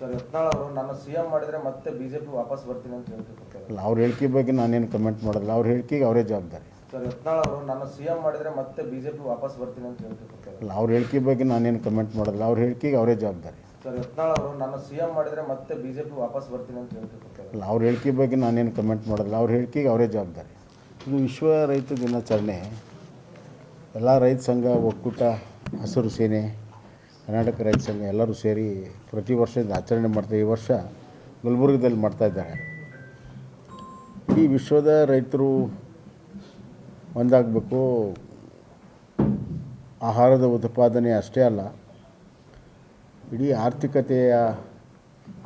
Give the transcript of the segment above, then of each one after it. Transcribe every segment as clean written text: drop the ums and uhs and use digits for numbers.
Sir Yatnal ಅವರು ನಾನು CM ಮಾಡಿದ್ರೆ ಮತ್ತೆ ಬಿಜೆಪಿ ವಾಪಸ್ ಬರ್ತೀನಿ ಅಂತ ಹೇಳ್ತಿರ್ತಾರೆ. ಅಲ್ಲ, ಅವ್ರ ಹೇಳಿಕೆ ಬಗ್ಗೆ ನಾನೇನು ಕಮೆಂಟ್ ಮಾಡೋದಿಲ್ಲ. ಅವ್ರ ಹೇಳಿಕೆಗೆ ಅವರೇ ಜವಾಬ್ದಾರಿ. ಸರ್ ಯತ್ನಾಳ್ ಅವರು ನಾನು ಸಿಎಂ ಮಾಡಿದ್ರೆ ಮತ್ತೆ ಬಿಜೆಪಿ ವಾಪಸ್ ಬರ್ತೀನಿ ಅಂತ ಹೇಳ್ತಿರ್ತಾರೆ. ಅಲ್ಲ, ಅವ್ರ ಹೇಳಿಕೆ ಬಗ್ಗೆ ನಾನೇನು ಕಮೆಂಟ್ ಮಾಡೋದಿಲ್ಲ. ಅವ್ರ ಹೇಳಿಕೆಗೆ ಅವರೇ ಜವಾಬ್ದಾರಿ. ಸರ್ ಯತ್ನಾಳ್ ಅವರು ನಾನು ಸಿಎಂ ಮಾಡಿದ್ರೆ ಮತ್ತೆ ಬಿಜೆಪಿ ವಾಪಸ್ ಬರ್ತೀನಿ ಅಂತ ಹೇಳ್ತಿರ್ತಾರೆ. ಅಲ್ಲ, ಅವ್ರ ಹೇಳಿಕೆ ಬಗ್ಗೆ ನಾನೇನು ಕಮೆಂಟ್ ಮಾಡೋದಿಲ್ಲ. ಅವ್ರ ಹೇಳಿಕೆಗೆ ಅವರೇ ಜವಾಬ್ದಾರಿ. ಇದು ವಿಶ್ವ ರೈತ ದಿನಾಚರಣೆ. ಎಲ್ಲ ರೈತ ಸಂಘ ಒಕ್ಕೂಟ, ಹಸಿರು ಸೇನೆ, ಕರ್ನಾಟಕ ರೈತ ಸಂಘ ಎಲ್ಲರೂ ಸೇರಿ ಪ್ರತಿ ವರ್ಷ ಆಚರಣೆ ಮಾಡ್ತಾರೆ. ಈ ವರ್ಷ ಗುಲ್ಬರ್ಗದಲ್ಲಿ ಮಾಡ್ತಾಯಿದ್ದಾರೆ. ಇಡೀ ವಿಶ್ವದ ರೈತರು ಒಂದಾಗಬೇಕು. ಆಹಾರದ ಉತ್ಪಾದನೆ ಅಷ್ಟೇ ಅಲ್ಲ, ಇಡೀ ಆರ್ಥಿಕತೆಯ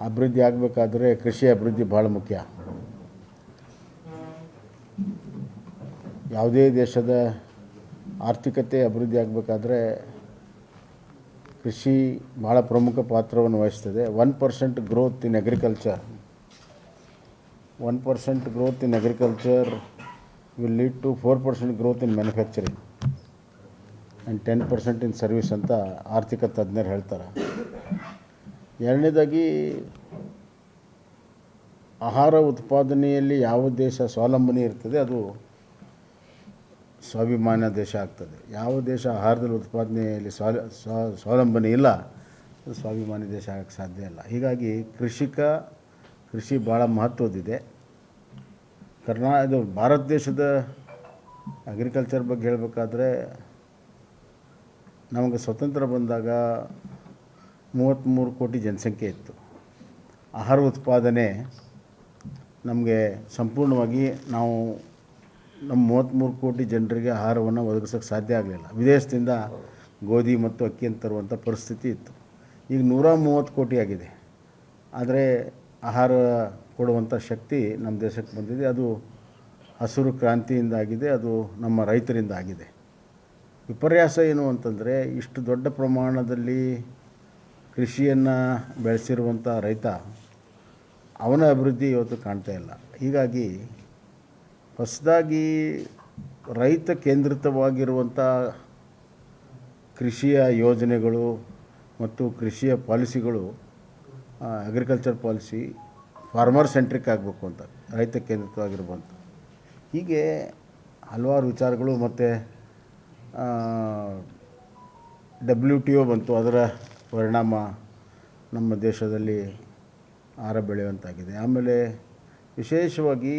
ಅಭಿವೃದ್ಧಿ ಆಗಬೇಕಾದ್ರೆ ಕೃಷಿ ಅಭಿವೃದ್ಧಿ ಭಾಳ ಮುಖ್ಯ. ಯಾವುದೇ ದೇಶದ ಆರ್ಥಿಕತೆ ಅಭಿವೃದ್ಧಿ ಆಗಬೇಕಾದ್ರೆ ಕೃಷಿ ಭಾಳ ಪ್ರಮುಖ ಪಾತ್ರವನ್ನು ವಹಿಸ್ತದೆ. 1% growth in agriculture 1% growth in agriculture will lead to 4% growth in manufacturing and 10% in service ಅಂತ ಆರ್ಥಿಕ ತಜ್ಞರು ಹೇಳ್ತಾರೆ. ಎರಡನೇದಾಗಿ, ಆಹಾರ ಉತ್ಪಾದನೆಯಲ್ಲಿ ಯಾವ ದೇಶ ಸ್ವಾವಲಂಬನೆ ಇರ್ತದೆ ಅದು ಸ್ವಾಭಿಮಾನ ದೇಶ ಆಗ್ತದೆ. ಯಾವ ದೇಶ ಆಹಾರದಲ್ಲಿ ಉತ್ಪಾದನೆಯಲ್ಲಿ ಸ್ವಾವಲಂಬನೆ ಇಲ್ಲ ಅದು ಸ್ವಾಭಿಮಾನಿ ದೇಶ ಆಗಕ್ಕೆ ಸಾಧ್ಯ ಇಲ್ಲ. ಹೀಗಾಗಿ ಕೃಷಿ ಭಾಳ ಮಹತ್ವದಿದೆ. ಇದು ಭಾರತ ದೇಶದ ಅಗ್ರಿಕಲ್ಚರ್ ಬಗ್ಗೆ ಹೇಳಬೇಕಾದ್ರೆ, ನಮಗೆ ಸ್ವತಂತ್ರ ಬಂದಾಗ 33 ಕೋಟಿ ಜನಸಂಖ್ಯೆ ಇತ್ತು. ಆಹಾರ ಉತ್ಪಾದನೆ ನಮಗೆ ಸಂಪೂರ್ಣವಾಗಿ ನಾವು ನಮ್ಮ 33 ಕೋಟಿ ಜನರಿಗೆ ಆಹಾರವನ್ನು ಒದಗಿಸೋಕ್ಕೆ ಸಾಧ್ಯ ಆಗಲಿಲ್ಲ. ವಿದೇಶದಿಂದ ಗೋಧಿ ಮತ್ತು ಅಕ್ಕಿಯನ್ನು ತರುವಂಥ ಪರಿಸ್ಥಿತಿ ಇತ್ತು. ಈಗ 130 ಕೋಟಿ ಆಗಿದೆ. ಆದರೆ ಆಹಾರ ಕೊಡುವಂಥ ಶಕ್ತಿ ನಮ್ಮ ದೇಶಕ್ಕೆ ಬಂದಿದೆ. ಅದು ಹಸಿರು ಕ್ರಾಂತಿಯಿಂದ ಆಗಿದೆ, ಅದು ನಮ್ಮ ರೈತರಿಂದ ಆಗಿದೆ. ವಿಪರ್ಯಾಸ ಏನು ಅಂತಂದರೆ, ಇಷ್ಟು ದೊಡ್ಡ ಪ್ರಮಾಣದಲ್ಲಿ ಕೃಷಿಯನ್ನು ಬೆಳೆಸಿರುವಂಥ ರೈತ, ಅವನ ಅಭಿವೃದ್ಧಿ ಇವತ್ತು ಕಾಣ್ತಾ ಇಲ್ಲ. ಹೀಗಾಗಿ ಹೊಸದಾಗಿ ರೈತ ಕೇಂದ್ರಿತವಾಗಿರುವಂಥ ಕೃಷಿಯ ಯೋಜನೆಗಳು ಮತ್ತು ಕೃಷಿಯ ಪಾಲಿಸಿಗಳು, ಅಗ್ರಿಕಲ್ಚರ್ ಪಾಲಿಸಿ ಫಾರ್ಮರ್ ಸೆಂಟ್ರಿಕ್ ಆಗಬೇಕು ಅಂತ, ರೈತ ಕೇಂದ್ರಿತವಾಗಿರುವಂಥ ಹೀಗೆ ಹಲವಾರು ವಿಚಾರಗಳು. ಮತ್ತು WTO ಬಂತು, ಅದರ ಪರಿಣಾಮ ನಮ್ಮ ದೇಶದಲ್ಲಿ ಆಹಾರ ಬೆಳೆಯುವಂತಾಗಿದೆ. ಆಮೇಲೆ ವಿಶೇಷವಾಗಿ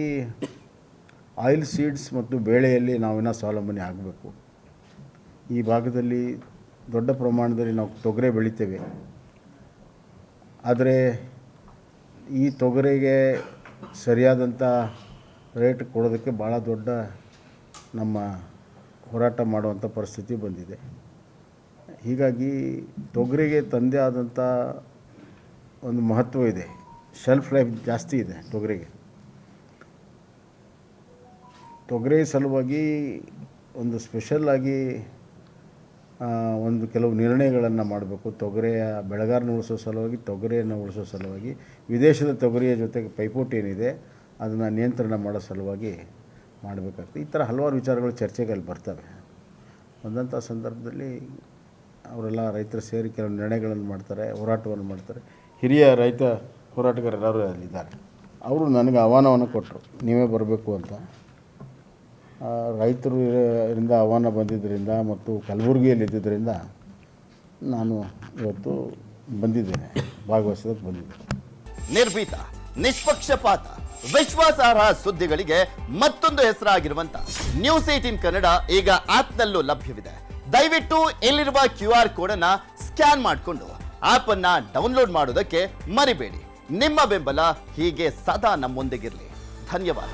ಆಯಿಲ್ ಸೀಡ್ಸ್ ಮತ್ತು ಬೇಳೆಯಲ್ಲಿ ನಾವಿನ್ನ ಸ್ವಾವಲಂಬನೆ ಆಗಬೇಕು. ಈ ಭಾಗದಲ್ಲಿ ದೊಡ್ಡ ಪ್ರಮಾಣದಲ್ಲಿ ನಾವು ತೊಗರೆ ಬೆಳಿತೇವೆ. ಆದರೆ ಈ ತೊಗರೆಗೆ ಸರಿಯಾದಂಥ ರೇಟ್ ಕೊಡೋದಕ್ಕೆ ಭಾಳ ದೊಡ್ಡ ನಮ್ಮ ಹೋರಾಟ ಮಾಡುವಂಥ ಪರಿಸ್ಥಿತಿ ಬಂದಿದೆ. ಹೀಗಾಗಿ ತೊಗರಿಗೆ ತಂದೆ ಆದಂಥ ಒಂದು ಮಹತ್ವ ಇದೆ, ಶೆಲ್ಫ್ ಲೈಫ್ ಜಾಸ್ತಿ ಇದೆ ತೊಗರಿಗೆ. ತೊಗರೆ ಸಲುವಾಗಿ ಒಂದು ಸ್ಪೆಷಲ್ಲಾಗಿ ಒಂದು ಕೆಲವು ನಿರ್ಣಯಗಳನ್ನು ಮಾಡಬೇಕು. ತೊಗರೆಯ ಬೆಳೆಗಾರನ ಉಳಿಸೋ ಸಲುವಾಗಿ, ತೊಗರೆಯನ್ನು ಉಳಿಸೋ ಸಲುವಾಗಿ, ವಿದೇಶದ ತೊಗರಿಯ ಜೊತೆಗೆ ಪೈಪೋಟಿ ಏನಿದೆ ಅದನ್ನು ನಿಯಂತ್ರಣ ಮಾಡೋ ಸಲುವಾಗಿ ಮಾಡಬೇಕಾಗ್ತದೆ. ಈ ಥರ ಹಲವಾರು ವಿಚಾರಗಳು ಚರ್ಚೆಗೆ ಬರ್ತವೆ. ಬಂದಂಥ ಸಂದರ್ಭದಲ್ಲಿ ಅವರೆಲ್ಲ ರೈತರು ಸೇರಿ ಕೆಲವು ನಿರ್ಣಯಗಳನ್ನು ಮಾಡ್ತಾರೆ, ಹೋರಾಟವನ್ನು ಮಾಡ್ತಾರೆ. ಹಿರಿಯ ರೈತ ಹೋರಾಟಗಾರರು ಅಲ್ಲಿದ್ದಾರೆ. ಅವರು ನನಗೆ ಆಹ್ವಾನವನ್ನು ಕೊಟ್ಟರು, ನೀವೇ ಬರಬೇಕು ಅಂತ. ರೈತರು ಇಂದ ಆಹ್ವಾನ ಬಂದಿದ್ದರಿಂದ ಮತ್ತು ಕಲಬುರಗಿಯಲ್ಲಿದ್ದರಿಂದ ನಾನು ಇವತ್ತು ಬಂದಿದ್ದೇನೆ, ಭಾಗವಹಿಸೋದಕ್ಕೆ ಬಂದಿದ್ದೇನೆ. ನಿರ್ಭೀತ, ನಿಷ್ಪಕ್ಷಪಾತ, ವಿಶ್ವಾಸಾರ್ಹ ಸುದ್ದಿಗಳಿಗೆ ಮತ್ತೊಂದು ಹೆಸರಾಗಿರುವಂತ ನ್ಯೂಸ್ 18 ಕನ್ನಡ ಈಗ ಆಪ್ನಲ್ಲೂ ಲಭ್ಯವಿದೆ. ದಯವಿಟ್ಟು ಇಲ್ಲಿರುವ QR ಕೋಡ್ ಅನ್ನ ಸ್ಕ್ಯಾನ್ ಮಾಡಿಕೊಂಡು ಆಪ್ ಅನ್ನ ಡೌನ್ಲೋಡ್ ಮಾಡೋದಕ್ಕೆ ಮರಿಬೇಡಿ. ನಿಮ್ಮ ಬೆಂಬಲ ಹೀಗೆ ಸದಾ ನಮ್ಮೊಂದಿಗಿರಲಿ. ಧನ್ಯವಾದ.